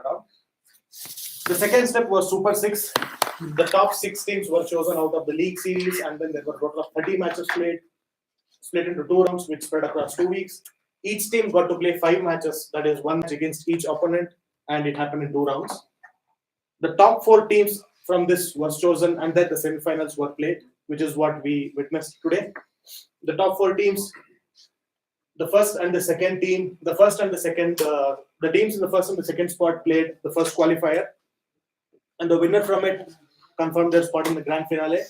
down. The second step was Super 6. The top 6 teams were chosen out of the league series, and then there were a total of 30 matches played, split into 2 rounds, which spread across 2 weeks. Each team got to play 5 matches, that is 1 match against each opponent, and it happened in 2 rounds. The top 4 teams from this was chosen, and then the semifinals were played, which is what we witnessed today. The top 4 teams, the first and the second team, the teams in the first and the second spot played the first qualifier, and the winner from it confirmed their spot in the grand finale.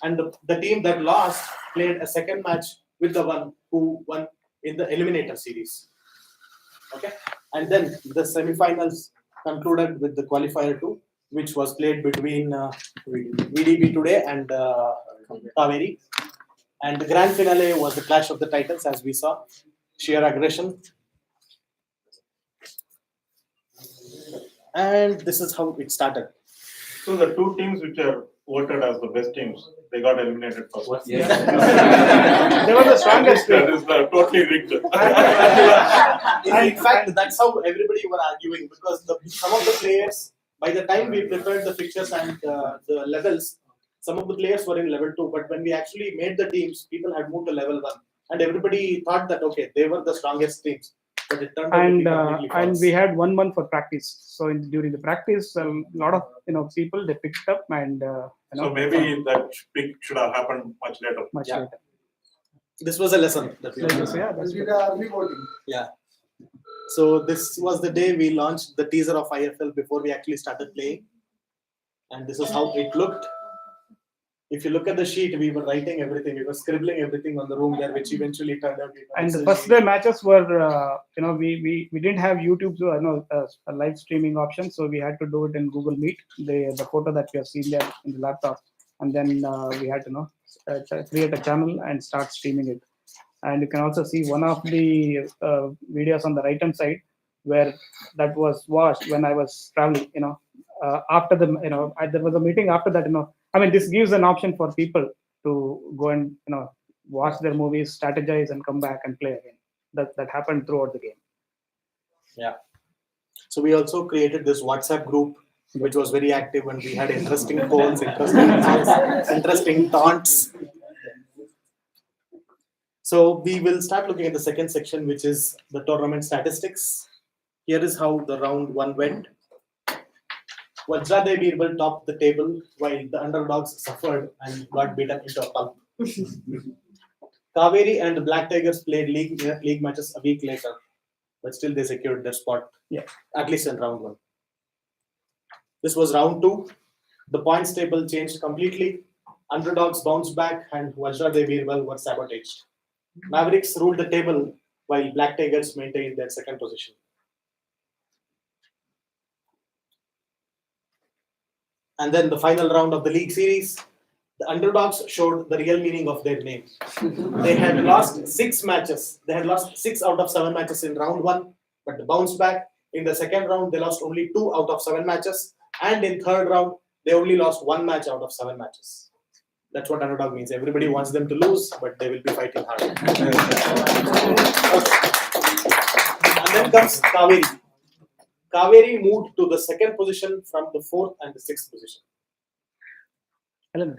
And the team that lost played a second match with the one who won in the eliminator series. Okay, and then the semifinals concluded with the qualifier 2, which was played between VDB today and Kaveri. And the grand finale was the clash of the titans, as we saw. Sheer aggression. And this is how it started. So the 2 teams which are voted as the best teams, they got eliminated first. Yes. They were the strongest. That is totally rigged. In fact, that's how everybody were arguing, because some of the players, by the time we prepared the fixtures and the levels, some of the players were in level 2, but when we actually made the teams, people had moved to level 1, and everybody thought that okay, they were the strongest teams. But it turned out to be completely false. And we had 1 month for practice. So during the practice, a lot of people they picked up and So maybe that pick should have happened much later. later. This was a lesson that we learned. Yeah. So this was the day we launched the teaser of IFL before we actually started playing, and this is how it looked. If you look at the sheet, we were writing everything. We were scribbling everything on the room there, which eventually turned out. And the first day matches were, we didn't have YouTube, so a live streaming option, so we had to do it in Google Meet. The photo that you have seen there in the laptop, and then we had to create a channel and start streaming it. And you can also see one of the videos on the right hand side where that was watched when I was traveling. After there was a meeting after that. This gives an option for people to go and watch their movies, strategize, and come back and play again. That happened throughout the game. Yeah. So we also created this WhatsApp group, which was very active, and we had interesting polls, interesting taunts. So we will start looking at the second section, which is the tournament statistics. Here is how the round 1 went. Vajra Birbal topped the table while the underdogs suffered and got beaten into a pulp. Kaveri and the Black Tigers played league matches a week later, but still they secured their spot, at least in round 1. This was round 2. The points table changed completely. Underdogs bounced back and Vajra Birbal were sabotaged. Mavericks ruled the table while Black Tigers maintained their second position. And then the final round of the league series, the underdogs showed the real meaning of their name. They had lost 6 matches. They had lost 6 out of 7 matches in round 1, but they bounced back. In the second round, they lost only 2 out of 7 matches. And in third round, they only lost 1 match out of 7 matches. That's what underdog means. Everybody wants them to lose, but they will be fighting hard. And then comes Kaveri. Kaveri moved to the second position from the 4th and the 6th position.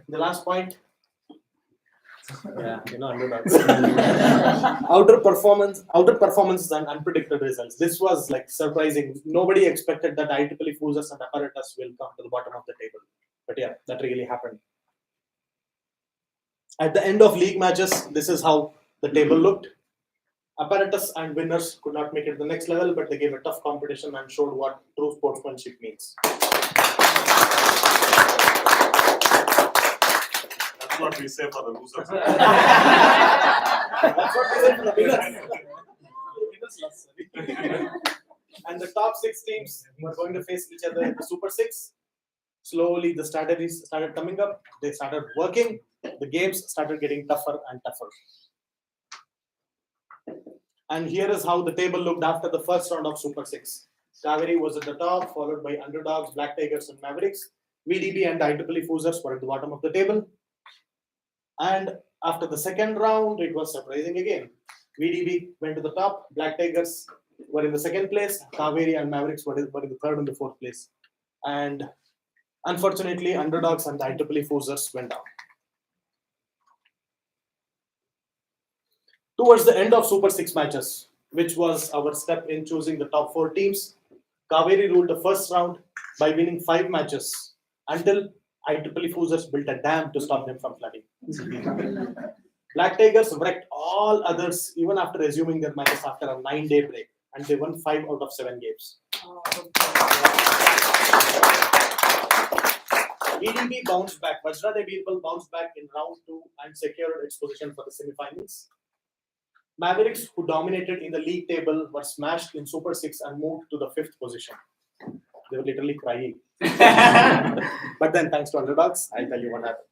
The last point. Yeah, underdogs. outer performances and unpredicted results. This was like surprising. Nobody expected that IEEE Fusers and Apparatus will come to the bottom of the table. But yeah, that really happened. At the end of league matches, this is how the table looked. Apparatus and winners could not make it to the next level, but they gave a tough competition and showed what true sportsmanship means. That's what we say for the losers. That's what we say for the winners. And the top 6 teams were going to face each other in the Super 6. Slowly, the strategies started coming up. They started working. The games started getting tougher and tougher. And here is how the table looked after the first round of Super 6. Kaveri was at the top, followed by Underdogs, Black Tigers, and Mavericks. VDB and IEEE Fusers were at the bottom of the table. And after the second round, it was surprising again. VDB went to the top, Black Tigers were in the second place. Kaveri and Mavericks were in the third and the fourth place. And unfortunately, underdogs and the IEEE Foozers went down. Towards the end of Super 6 matches, which was our step in choosing the top 4 teams, Kaveri ruled the first round by winning 5 matches until IEEE Foozers built a dam to stop them from flooding. Black Tigers wrecked all others even after resuming their matches after a 9-day break, and they won 5 out of 7 games. BDB bounced back. Vajradev Birbal bounced back in round 2 and secured its position for the semi-finals. Mavericks, who dominated in the league table, were smashed in Super 6 and moved to the 5th position. They were literally crying. But then, thanks to underdogs, I'll tell you what happened.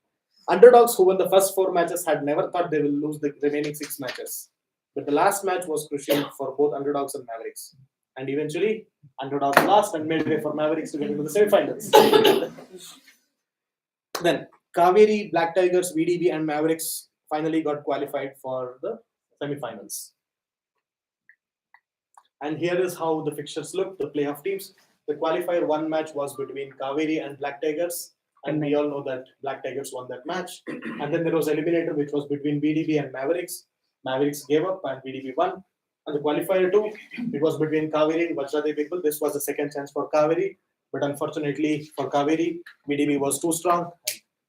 Underdogs, who won the first 4 matches, had never thought they will lose the remaining 6 matches. But the last match was crucial for both underdogs and Mavericks. And eventually, underdogs lost and made way for Mavericks to get into the semi-finals. Then, Kaveri, Black Tigers, VDB, and Mavericks finally got qualified for the semi-finals. And here is how the fixtures look, the playoff teams. The qualifier 1 match was between Kaveri and Black Tigers, and we all know that Black Tigers won that match. And then there was eliminator, which was between BDB and Mavericks. Mavericks gave up and BDB won. And the qualifier 2, it was between Kaveri and Vajradev Birbal. This was the second chance for Kaveri, but unfortunately for Kaveri, BDB was too strong,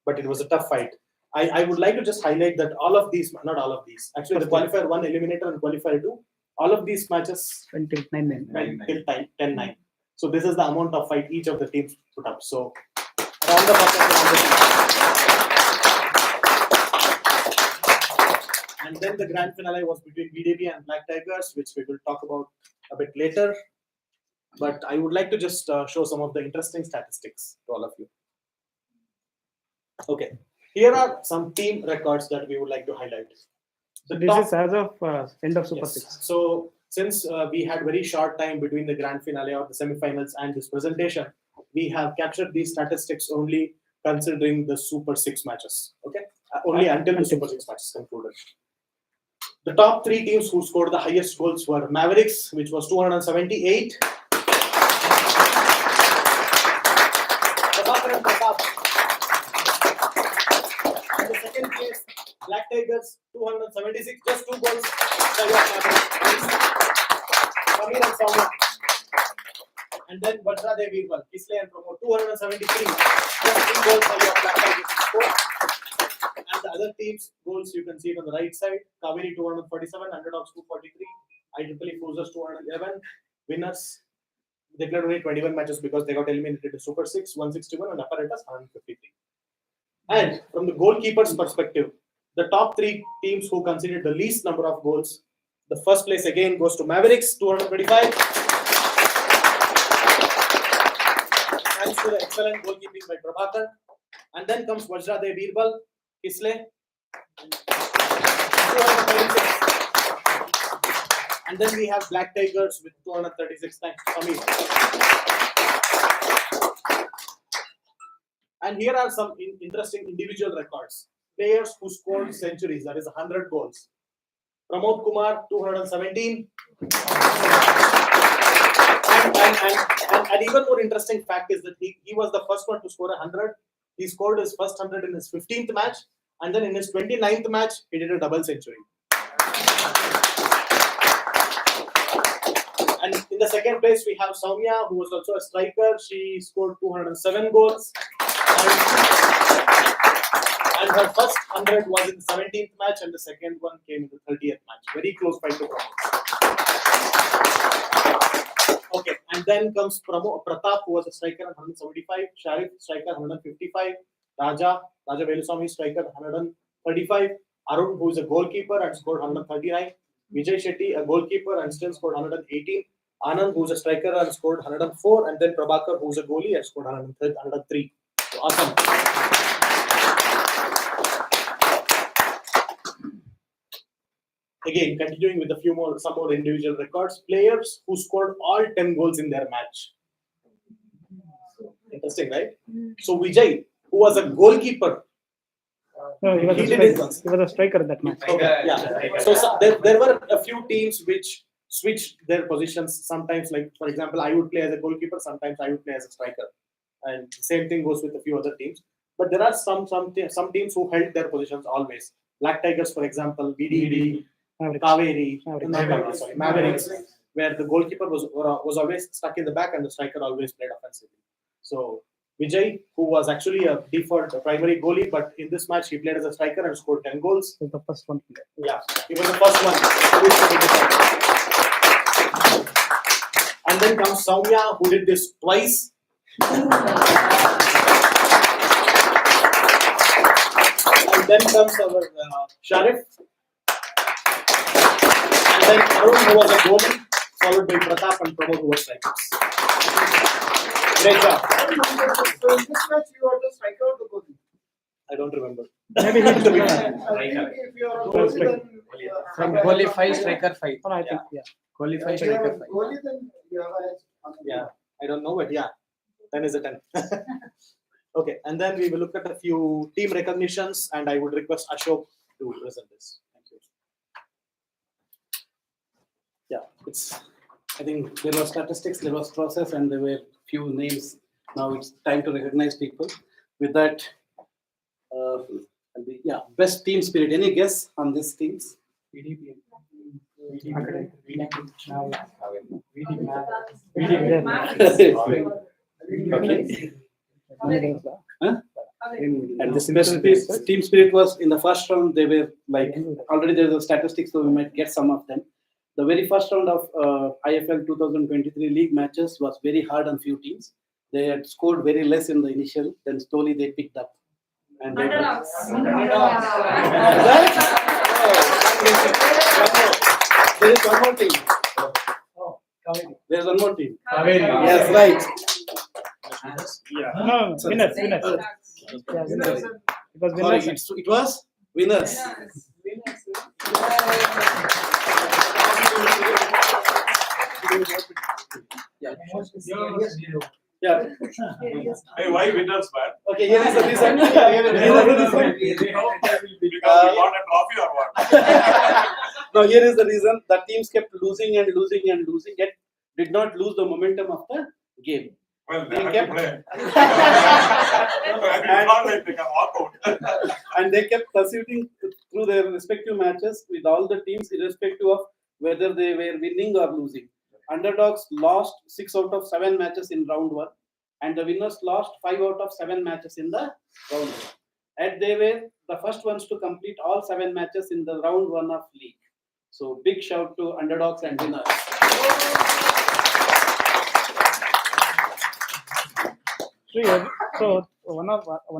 but it was a tough fight. I would like to just highlight that all of these, not all of these, actually the qualifier 1, eliminator, and qualifier 2, all of these matches went till 9-9. went till 10-9. So this is the amount of fight each of the teams put up. So round of applause to all the teams. And then the grand finale was between BDB and Black Tigers, which we will talk about a bit later. But I would like to just show some of the interesting statistics to all of you. Okay, here are some team records that we would like to highlight. So this is as of end of Super Yes. 6. So since we had very short time between the grand finale or the semi-finals and this presentation, we have captured these statistics only considering the Super 6 matches. Okay, only until the Super 6 matches concluded. The top 3 teams who scored the highest goals were Mavericks, which was 278. Prabhakar and Pratap. In the second place, Black Tigers, 276, just 2 goals. Samir and Soumya. And then Vajradev Birbal, Kisle and Pramod, 273, just 3 goals for your Black Tigers to score. And the other teams' goals, you can see it on the right side. Kaveri 247, Underdogs 243, IEEE Foozers 211. Winners declared only 21 matches because they got eliminated to Super 6, 161, and Apparatus 153. And from the goalkeeper's perspective, the top 3 teams who conceded the least number of goals, the first place again goes to Mavericks, 225. Thanks to the excellent goalkeeping by Prabhakar. And then comes Vajradev Birbal, Kisle, 236. And then we have Black Tigers with 236. Thanks to Samir. And here are some interesting individual records. Players who scored centuries, that is 100 goals. Pramod Kumar, 217. And even more interesting fact is that he was the first one to score 100. He scored his first 100 in his 15th match, and then in his 29th match, he did a double century. And in the second place, we have Soumya, who was also a striker. She scored 207 goals. And her first 100 was in the 17th match, and the second one came in the 30th match. Very close fight to Pramod. Okay, and then comes Pratap, who was a striker at 175. Sharif, striker 155. Raja Velusamy, striker 135. Arun, who is a goalkeeper and scored 139. Vijay Shetty, a goalkeeper and still scored 118. Anand, who is a striker and scored 104. And then Prabhakar, who is a goalie and scored 103. So awesome. Again, continuing with some more individual records. Players who scored all 10 goals in their match. Interesting, right? So Vijay, who was a goalkeeper, No, he was a striker in that match. Okay, yeah. So there were a few teams which switch their positions sometimes. Like for example, I would play as a goalkeeper, sometimes I would play as a striker, and same thing goes with a few other teams. But there are some teams who held their positions always. Black Tigers, for example, VDD, Kaveri, Mavericks, where the goalkeeper was always stuck in the back and the striker always played offensively. So Vijay, who was actually a default primary goalie, but in this match he played as a striker and scored 10 goals. The first one. Yeah, he was the first one. And then comes Soumya, who did this twice. And then comes our Sharif. And then Arun, who was a goalie, followed by Pratap and Pramod, who was strikers. Great job. So in this match, you are the striker or the goalie? I don't remember. Maybe he's I think if you are a goalie, then From goalie 5, striker 5. I think, yeah. Goalie 5, if you are striker a 5. goalie, then you have a Yeah, I don't know, but yeah, 10 is a 10. Okay, and then we will look at a few team recognitions, and I would request Ashok to present this. Thank you. Yeah, I think there was statistics, there was process, and there were few names. Now it's time to recognize people. With that, best team spirit. Any guess on these teams? And the best team spirit was in the first round. They were like already there's a statistics, so we might get some of them. The very first round of IFL 2023 league matches was very hard on few teams. They had scored very less in the initial, then slowly they picked up. And they there is one more team. There is one more team. Yes, right. No, winners. Yeah, winners. It was Sorry, winners. it was winners. Yeah. Hey, why winners, man? Okay, here is the reason. Here is the reason. Because we got a trophy or what? No, here is the reason. The teams kept losing and losing and losing, yet did not lose the momentum of the game. Well, They they have kept- to play. It's not like they can walk out. And they kept pursuing through their respective matches with all the teams, irrespective of whether they were winning or losing. Underdogs lost 6 out of 7 matches in round 1, and the winners lost 5 out of 7 matches in the round 1. And they were the first ones to complete all 7 matches in the round 1 of league. So big shout to underdogs and winners. So one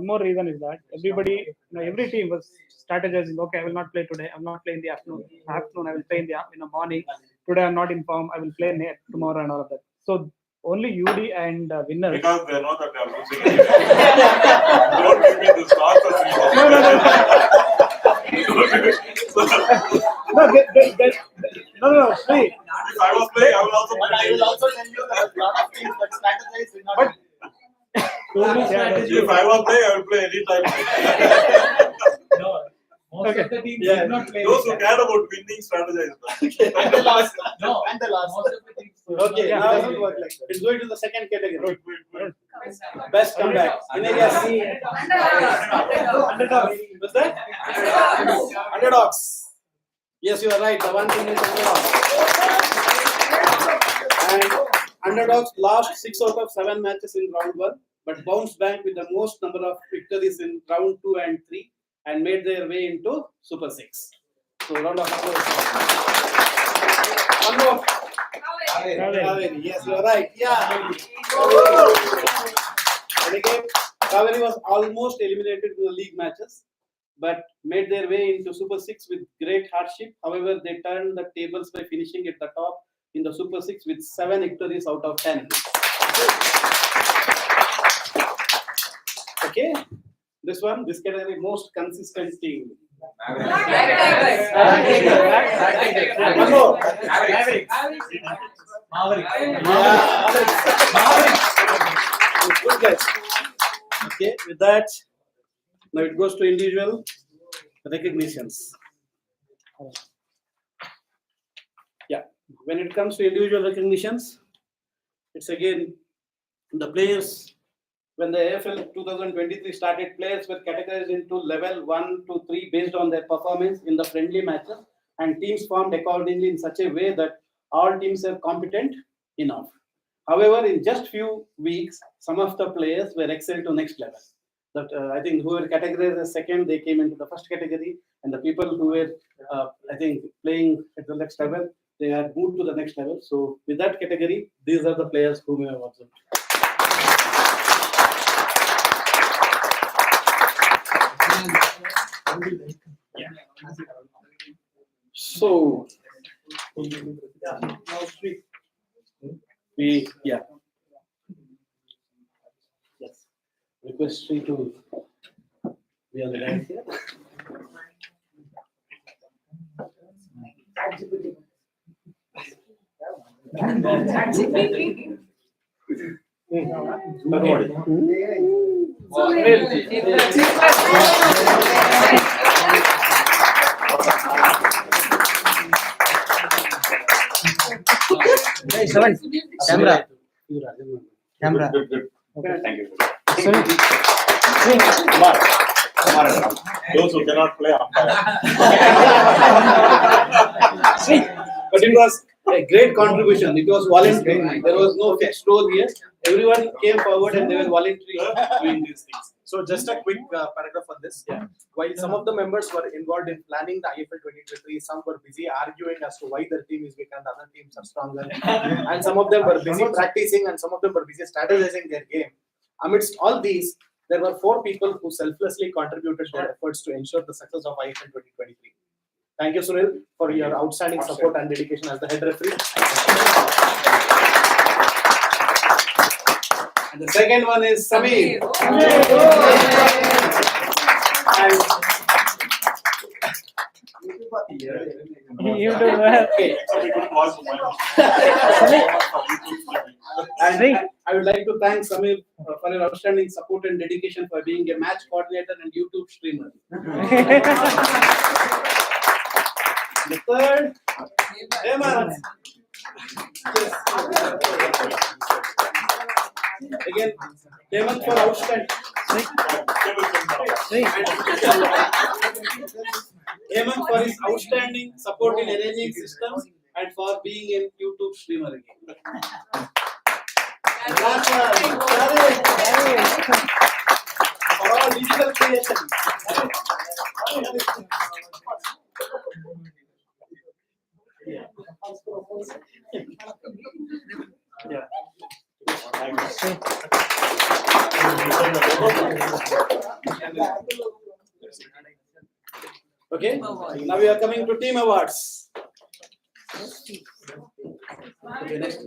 more reason is that everybody, every team was strategizing. Okay, I will not play today. I will not play in the afternoon. I will play in the morning. Today I'm not in form. I will play tomorrow and all of that. So only UD and winners. Because they know that they are losing. Don't give me this No. See, If I was playing, I will also But I play. will also tell you that a lot of teams that strategize will not. If I was playing, I will play anytime. Most of the teams Yeah. did not play. Those who cared about winning strategize. And the last. No, And the last. most of the teams. Okay, Yeah, now doesn't work like that. it's going to the second category. Wait. Best comeback. Any guess? underdogs. What's that? Underdogs. Yes, you are right. The one thing is underdogs. And underdogs lost 6 out of 7 matches in round 1, but bounced back with the most number of victories in round 2 and 3 and made their way into Super 6. So round of applause. One more. Kaveri. Yes, you are right. Yeah. And again, Kaveri was almost eliminated in the league matches, but made their way into Super 6 with great hardship. However, they turned the tables by finishing at the top in the Super 6 with 7 victories out of 10. Okay, this category, most consistent team. One more. Good guys. Okay, with that, now it goes to individual recognitions. Yeah. when it comes to individual recognitions, it's again the players. When the AFL 2023 started, players were categorized into level 1 to 3 based on their performance in the friendly matches, and teams formed accordingly in such a way that all teams are competent enough. However, in just few weeks, some of the players were excelled to next level. That I think who were categorized as second, they came into the first category, and the people who were I think playing at the next level, they had moved to the next level. So with that category, these are the players whom we have observed. So we yes, request Sri to be on the line here. Hey, Shravan, camera. Camera. Good, good. Thank you. Those who cannot play umpire. But it was a great contribution. It was voluntary. There was no fixed role here. Everyone came forward and they were voluntary doing these things. So just a quick paragraph on this. While some of the members were involved in planning the IFL 2023, some were busy arguing as to why their team is weak and the other teams are stronger. And some of them were busy practicing and some of them were busy strategizing their game. Amidst all these, there were 4 people who selflessly contributed their efforts to ensure the success of IFL 2023. Thank you, Sunil, for your outstanding support and dedication as the head referee. And the second one is Samir. And You do well. okay. So we couldn't watch the And I would like to thank Samir for your outstanding support and dedication for being a match coordinator and YouTube streamer. The third, Hemant. Again, Hemant for outstanding. Hemant for his outstanding support in arranging systems and for being a YouTube streamer again. Last one, for all digital creation. Yeah. Okay, now we are coming to team awards. Okay, next.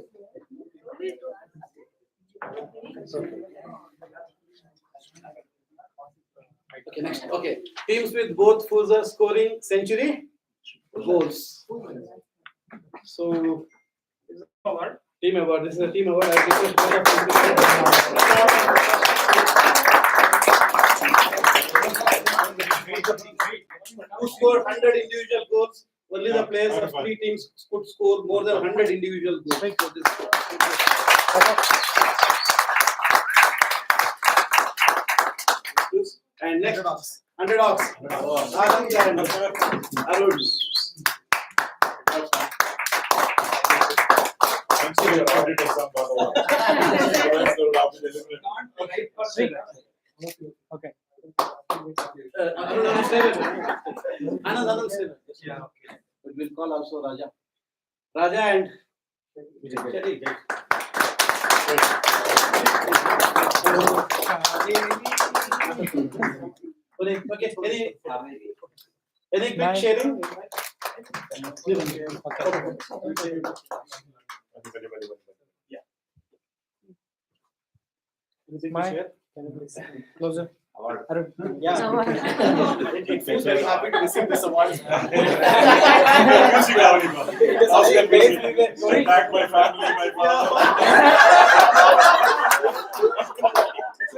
Okay, next. Okay, teams with both Fuza scoring century goals. So, team award. This is a team award. I request both of you who scored 100 individual goals. Only the players of 3 teams could score more than 100 individual goals. So this- And next, underdogs. Arun and Arun. I'm sure your audit exam got over. Otherwise they would have been eliminated. Okay. Arun, stay with me. Anand, stay with me. Yeah, okay. But we'll call also Raja. Raja and Vijay. Okay, any quick sharing? Yeah. Anything to share? Closer. Yeah. It feels very happy to receive this award. Back my family, my father.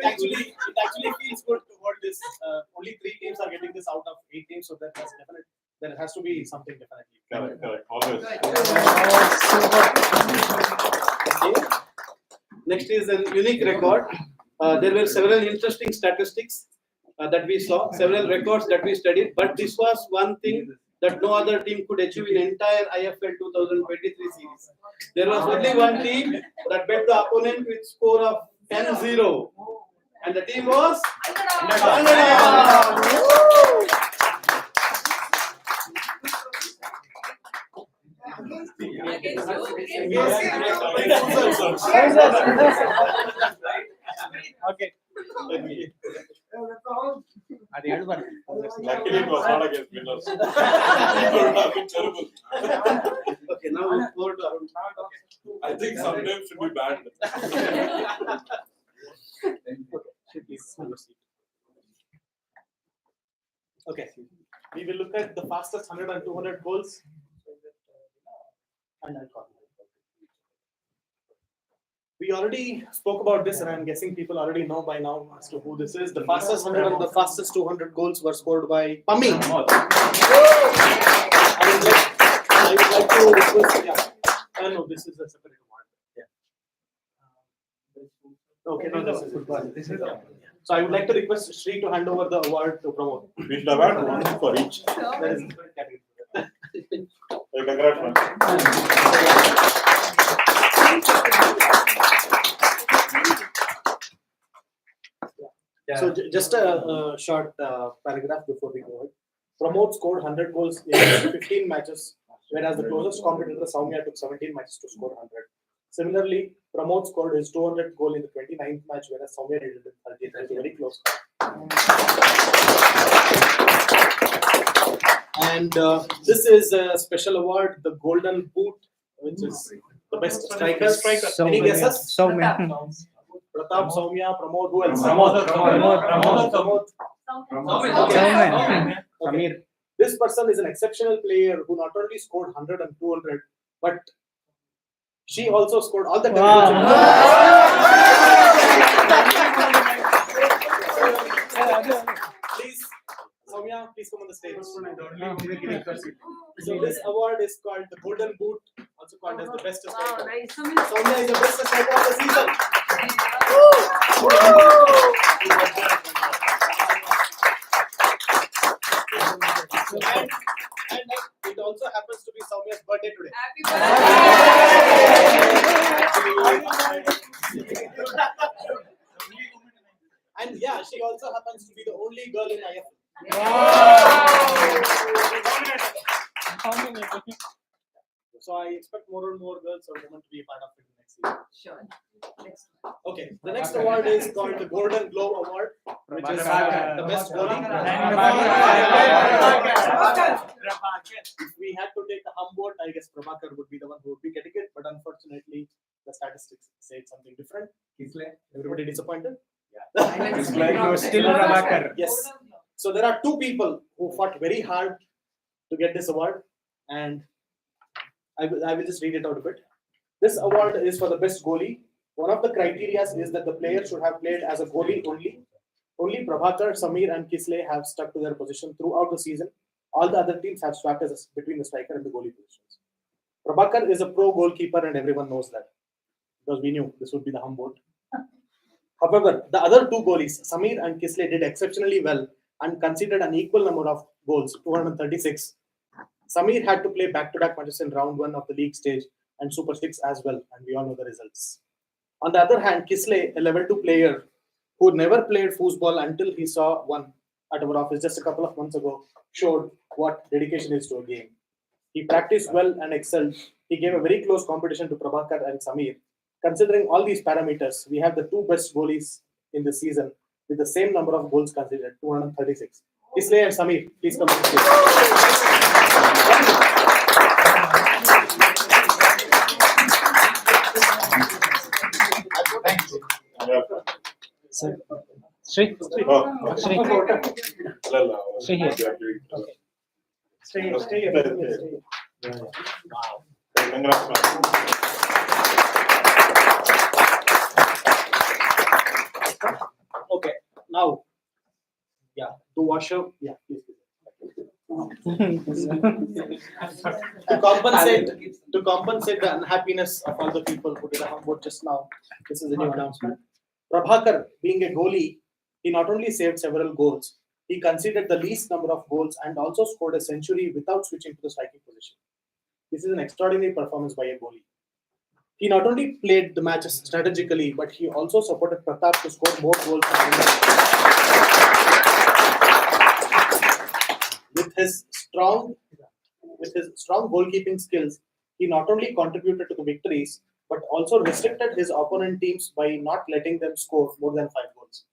It actually feels good to hold this. Only 3 teams are getting this out of 8 teams, so there has to be something definitely. Correct, always. it is a unique record. There were several interesting statistics that we saw, several records that we studied, but this was one thing that no other team could achieve in entire IFL 2023 series. There was only one team that bet the opponent with score of 10-0, and the team was Okay. Luckily, it was not against winners. It would have been terrible. okay. Now over to Arun. I think sometimes should be banned. Okay, we will look at the fastest 100 and 200 goals. And I'll call it. We already spoke about this, and I'm guessing people already know by now as to who this is. The fastest 100 and the fastest 200 goals were scored by Pami. I would like to request. Yeah. No, this is a separate award. Yeah. Okay, no, this is. Yeah. So I would like to request Sri to hand over the award to Pramod. We should have had one for each. That is different category. Congrats, man. So just a short paragraph before we go ahead. Pramod scored 100 goals in 15 matches, whereas the closest competitor Soumya took 17 matches to score 100. Similarly, Pramod scored his 200th goal in the 29th match, whereas Soumya did it in 30th. That is very close. And this is a special award, the Golden Boot, which is the best striker. Any guesses? Pratap, Soumya, Pramod, who else? Pramod. Okay. This person is an exceptional player who not only scored 100 and 200, but she also scored all the time. Please, Soumya, please come on the stage. So this award is called the Golden Boot, also called as the best striker. Nice. Soumya is the best striker of the season. And it also happens to be Soumya's birthday today. And yeah, she also happens to be the only girl in IFL. So I expect more and more girls or women to be a part of it next year. Sure. Next. Okay, the next award is called the Golden Glove Award, which is the best goalie. If we had to take a hum vote, I guess Prabhakar would be the one who would be getting it, but unfortunately, the statistics say something different. Everybody disappointed? Yes. So there are two people who fought very hard to get this award, and I will just read it out a bit. This award is for the best goalie. One of the criteria is that the player should have played as a goalie only. Only Prabhakar, Samir, and Kisle have stuck to their position throughout the season. All the other teams have swapped as between the striker and the goalie positions. Prabhakar is a pro goalkeeper, and everyone knows that because we knew this would be the hum vote. However, the other two goalies, Samir and Kisle, did exceptionally well and conceded an equal number of goals, 236. Samir had to play back-to-back matches in round 1 of the league stage and Super 6 as well, and we all know the results. On the other hand, Kisle, a level 2 player who never played foosball until he saw one at our office just a couple of months ago, showed what dedication is to a game. He practiced well and excelled. He gave a very close competition to Prabhakar and Samir. Considering all these parameters, we have the two best goalies in the season with the same number of goals considered, 236. Kisle and Samir, please come to the Sir. Sri. Oh, Sri. Stay here. Stay here. Wow. Congrats, man. Okay, now, to wash up, please. To compensate the unhappiness of all the people who did a vote just now, this is a new announcement. Prabhakar, being a goalie, he not only saved several goals, he conceded the least number of goals and also scored a century without switching to the striking position. This is an extraordinary performance by a goalie. He not only played the matches strategically, but he also supported Pratap to score more goals. With his strong goalkeeping skills, he not only contributed to the victories, but also restricted his opponent teams by not letting them score more than 5 goals.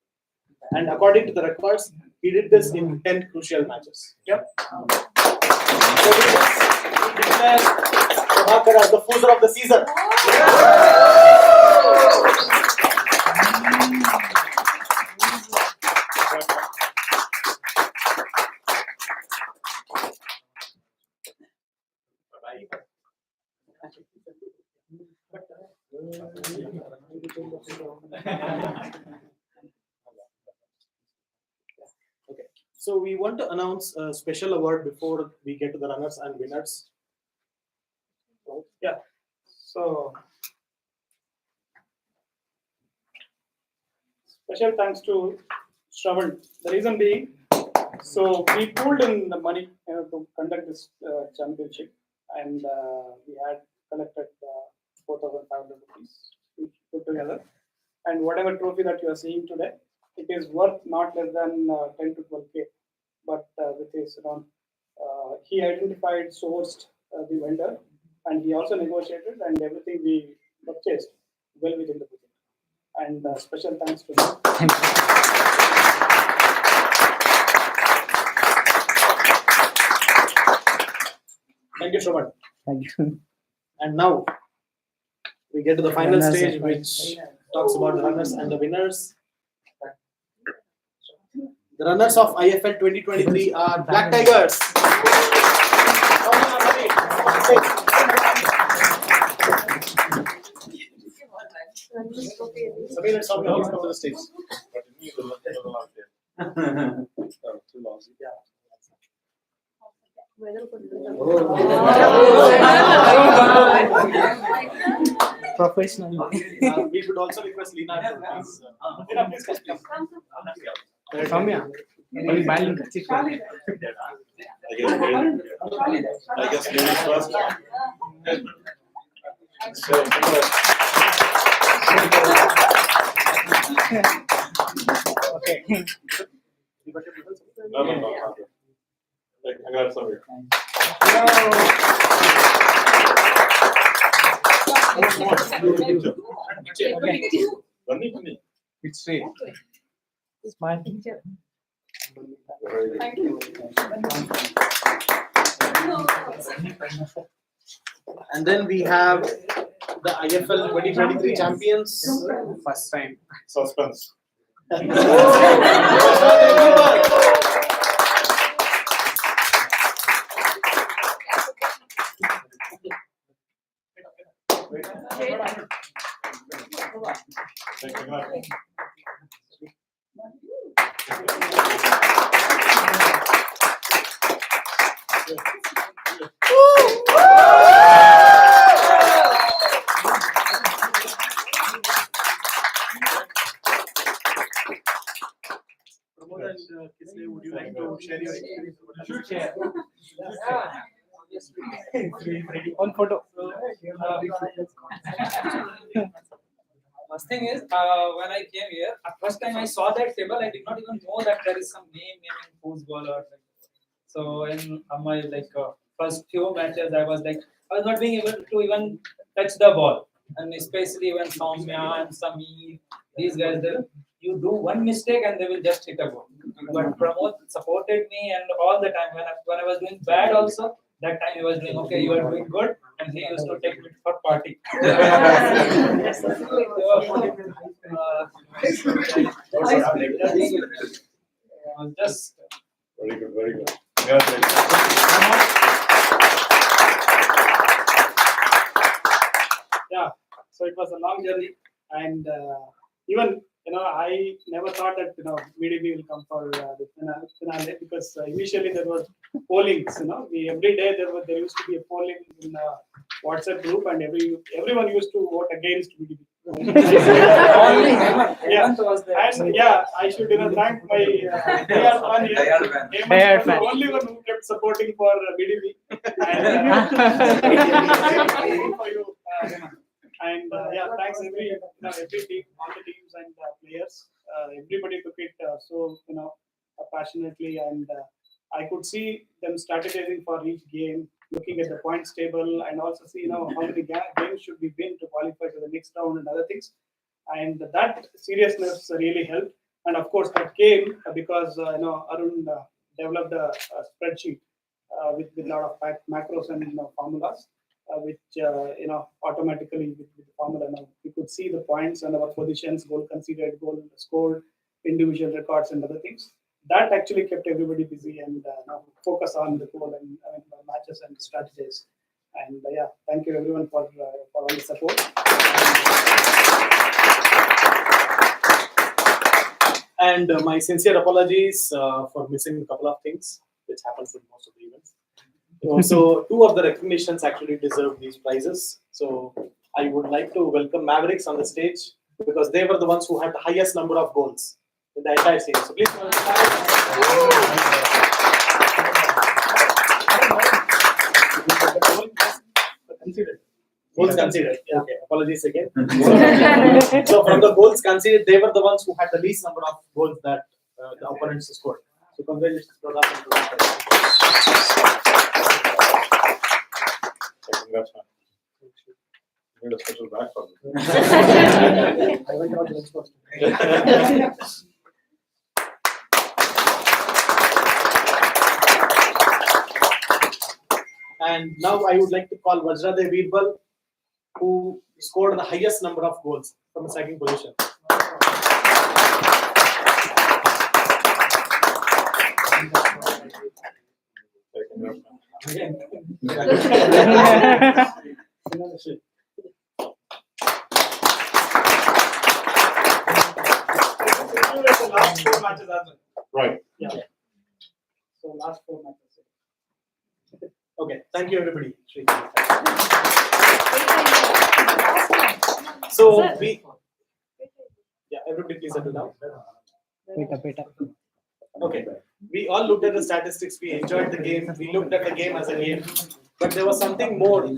And according to the records, he did this in 10 crucial matches. Yep. So with this, we declare Prabhakar as the foozer of the season. Okay. So we want to announce a special award before we get to the runners and winners. Yeah. So special thanks to Shravan. The reason being, so we pooled in the money to conduct this championship, and we had collected 4,500 rupees each put together. And whatever trophy that you are seeing today, it is worth not less than 10 to 12K. But with his he identified, sourced the vendor, and he also negotiated, and everything we purchased well within the budget. And special thanks to him. Thank you, Shravan. Thank you. And now we get to the final Runners stage, and which talks about the runners and the winners. The runners of IFL 2023 are Black Tigers. Samir and Soumya, please come to the stage. Professional. We would also request Lina to please. Lina, please come. Soumya. Only balance. I guess ladies first. So, Okay. no. Like, I got some. Bunny. It's straight. Smile. And then we have the IFL 2023 champions. First time. Suspense. Pramod and Kisle, would you like to share your experience? Should share. One photo. First thing is, when I came here, first time I saw that table, I did not even know that there is some name in football or something. So in my first few matches, I was not being able to even touch the ball, and especially when Soumya and Samir, these guys, you do one mistake and they will just hit a goal. But Pramod supported me, and all the time when I was doing bad also, that time he was doing okay, you are doing good, and he used to take me for party. Just Very good, very good. Congratulations. Yeah, so it was a long journey, and even I never thought that VDB will come for the finale because initially there was pollings. Every day there used to be a polling in WhatsApp group, and everyone used to vote against VDB. Only Hemant. Yeah. Hemant was there. And yeah, I should thank my PR fan here. Hemant Diehard was the fan. only one who kept supporting for VDB. For you, Hemant. And yeah, thanks every team, all the teams and players. Everybody took it so passionately, and I could see them strategizing for each game, looking at the points table, and also see how many games should we win to qualify to the next round and other things. And that seriousness really helped. And of course, that came because Arun developed a spreadsheet with a lot of macros and formulas. Which automatically with the formula now we could see the points and our positions, goal conceded, goal scored, individual records and other things. That actually kept everybody busy and focus on the goal and matches and strategies. And yeah, thank you everyone for all the support. And my sincere apologies for missing a couple of things, which happens with most of the events. So two of the recognitions actually deserve these prizes. So I would like to welcome Mavericks on the stage because they were the ones who had the highest number of goals in the entire series. So please welcome goals conceded. Yeah. Okay, apologies again. So from the goals conceded, they were the ones who had the least number of goals that the opponents scored. So congratulations, Pradap and Pradap. Congrats, man. You need a special bag for me. I went out next first. And now I would like to call Vajradev Birbal, who scored the highest number of goals from a second position. Congrats, man. Again. The last 4 matches are done. Right. Yeah. So last 4 matches. Okay. Thank you, everybody. So everybody please settle down. Okay. We all looked at the statistics. We enjoyed the game. We looked at the game as a game, but there was something more.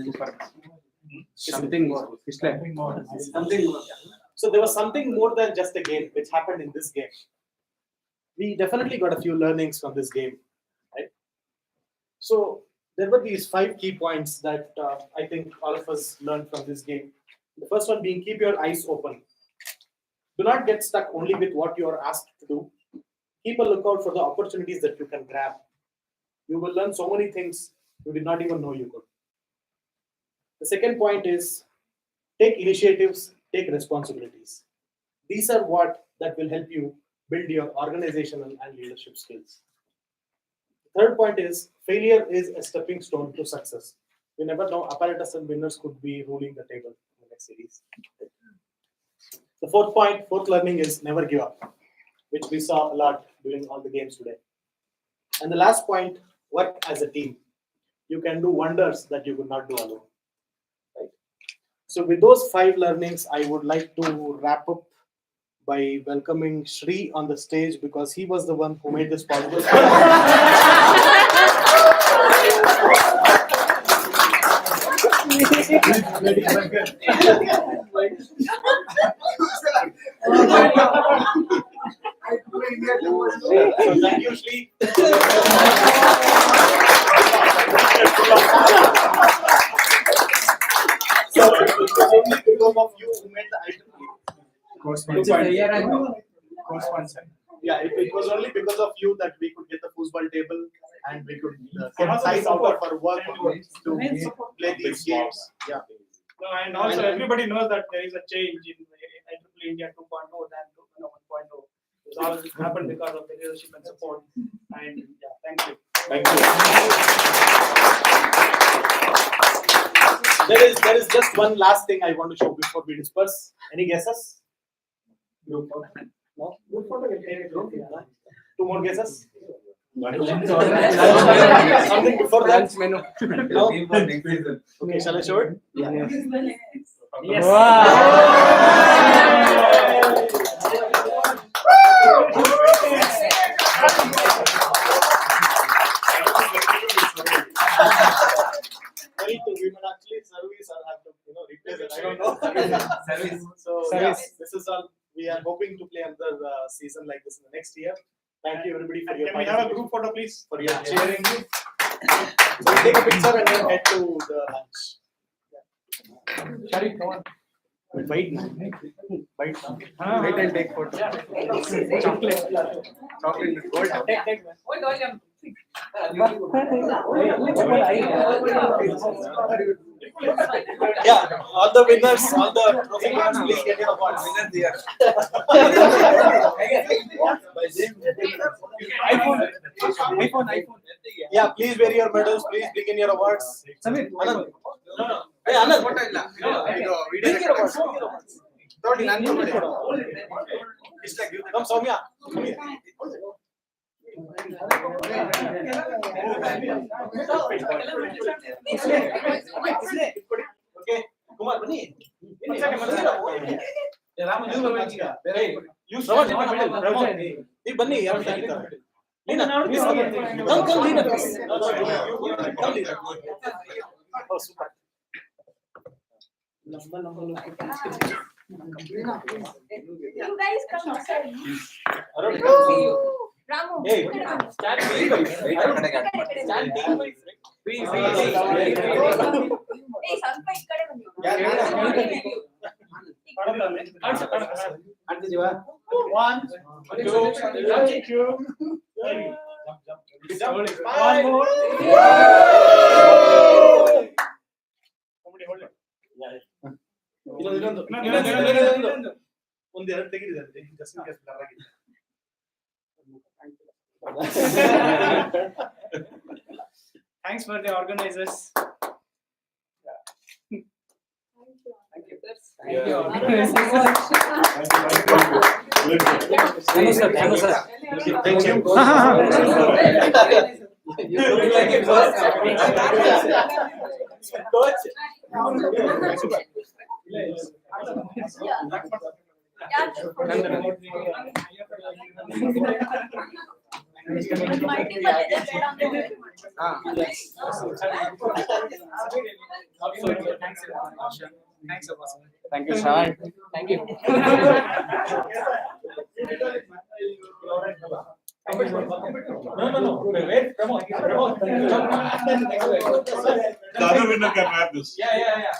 Something more. Something more. So there was something more than just a game which happened in this game. We definitely got a few learnings from this game, right? So there were these 5 key points that I think all of us learned from this game. The first one being keep your eyes open. Do not get stuck only with what you are asked to do. Keep a lookout for the opportunities that you can grab. You will learn so many things you did not even know you could. The second point is take initiatives, take responsibilities. These are what that will help you build your organizational and leadership skills. The third point is failure is a stepping stone to success. You never know, apparatus and winners could be ruling the table in the next series. The fourth learning is never give up, which we saw a lot during all the games today. And the last point, work as a team. You can do wonders that you could not do alone. Right? So with those 5 learnings, I would like to wrap up by welcoming Shri on the stage because he was the one who made this possible. So thank you, Shri. So it was only because of you who made the item. Yeah, it was only because of you that we could get the football table and we could get size out of our work to play these games. Yeah. No, and also everybody knows that there is a change in IFL India 2.0 than 1.0. It's all happened because of the leadership and support. And yeah, thank you. Thank you. There is just one last thing I want to show before we disperse. Any guesses? No? Two more guesses. Lunch. Something before that. Lunch menu. No? Okay, shall I show it? Yes. Very to women actually service or have to replace it. I don't know. Service. So Service. yeah, this is all. We are hoping to play another season like this in the next year. Thank you everybody for your Can we have a group photo, please? for your cheering. So we'll take a picture and then head to the lunch. Sharif, come on. Wait now. Wait now. Wait and take photo. Chocolate. Chocolate with gold. Take. Yeah, all the winners, all the trophy winners, please get your awards. iPhone. Yeah, please wear your medals. Please bring in your awards. Samir. Anand. Hey, Anand. Bring your awards. Bring your awards. Come, Soumya. Come here. Okay, Kumar, bani. Hey, you Shravan, in the middle. Shravan. Hey, bani, yaar, Lina, please come. Come, Lina, please. Come, Lina. Oh, super. You guys come outside. Arun, Ramu. hey, Stand Hey, ಸ್ವಲ್ಪ ಈ ಕಡೆ ಬನ್ನಿ. One, two, thank you. One more. Somebody hold it. ಇನ್ನೊಂದು ಒಂದೆರಡು ತೆಗಿದಿದ್ದಾರೆ just in case blur ಆಗಿದೆ. Thanks for the organizers. Thank you. Thank you. You look like a coach. Thank you, Sean. Thank you. No. Wait, Pramod. The other winner can have this. Yeah.